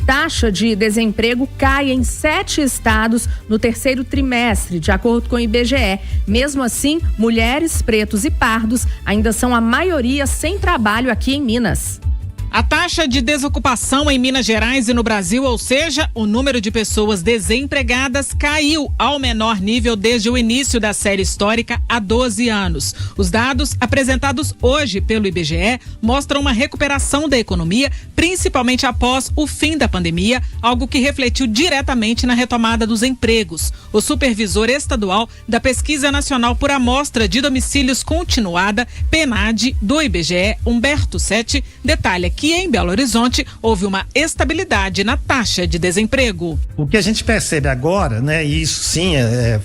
taxa de desemprego cai em 7 estados no terceiro trimestre, de acordo com o IBGE. Mesmo assim, mulheres, pretos e pardos ainda são a maioria sem trabalho aqui em Minas. A taxa de desocupação em Minas Gerais e no Brasil, ou seja, o número de pessoas desempregadas, caiu ao menor nível desde o início da série histórica há 12 anos. Os dados apresentados hoje pelo IBGE mostram uma recuperação da economia, principalmente após o fim da pandemia, algo que refletiu diretamente na retomada dos empregos. O supervisor estadual da Pesquisa Nacional por Amostra de Domicílios Continuada, PNAD, do IBGE, Humberto Sete, detalha que em Belo Horizonte houve uma estabilidade na taxa de desemprego. O que a gente percebe agora, né, e isso sim,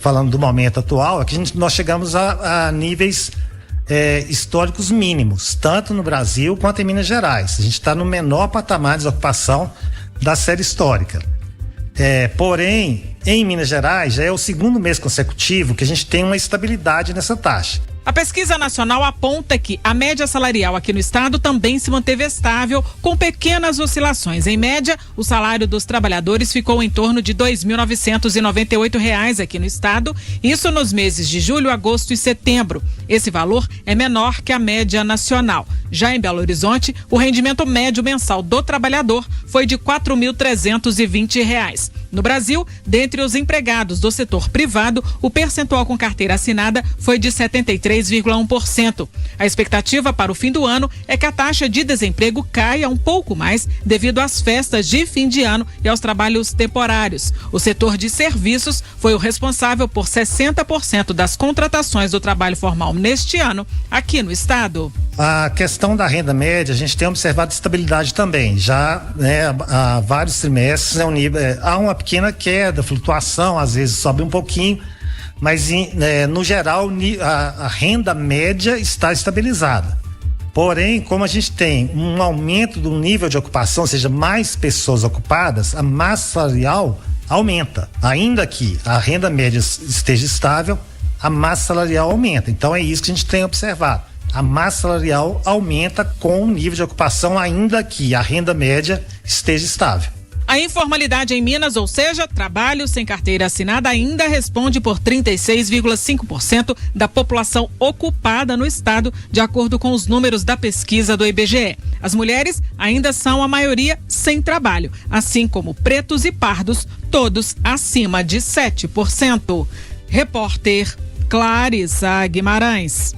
falando do momento atual, é que nós chegamos a níveis históricos mínimos, tanto no Brasil quanto em Minas Gerais. A gente está no menor patamar de desocupação da série histórica. Porém, em Minas Gerais, já é o segundo mês consecutivo que a gente tem uma estabilidade nessa taxa. A pesquisa nacional aponta que a média salarial aqui no estado também se manteve estável, com pequenas oscilações. Em média, o salário dos trabalhadores ficou em torno de R$ 2.998 aqui no estado, isso nos meses de julho, agosto e setembro. Esse valor é menor que a média nacional. Já em Belo Horizonte, o rendimento médio mensal do trabalhador foi de R$ 4.320. No Brasil, dentre os empregados do setor privado, o percentual com carteira assinada foi de 73,1%. A expectativa para o fim do ano é que a taxa de desemprego caia um pouco mais devido às festas de fim de ano e aos trabalhos temporários. O setor de serviços foi o responsável por 60% das contratações do trabalho formal neste ano aqui no estado. A questão da renda média, a gente tem observado estabilidade também. Já há vários trimestres há uma pequena queda, flutuação, às vezes sobe um pouquinho, mas no geral a renda média está estabilizada. Porém, como a gente tem um aumento do nível de ocupação, ou seja, mais pessoas ocupadas, a massa salarial aumenta. Ainda que a renda média esteja estável, a massa salarial aumenta. Então é isso que a gente tem observado. A massa salarial aumenta com o nível de ocupação, ainda que a renda média esteja estável. A informalidade em Minas, ou seja, trabalho sem carteira assinada, ainda responde por 36,5% da população ocupada no estado, de acordo com os números da pesquisa do IBGE. As mulheres ainda são a maioria sem trabalho, assim como pretos e pardos, todos acima de 7%. Repórter Clarissa Guimarães.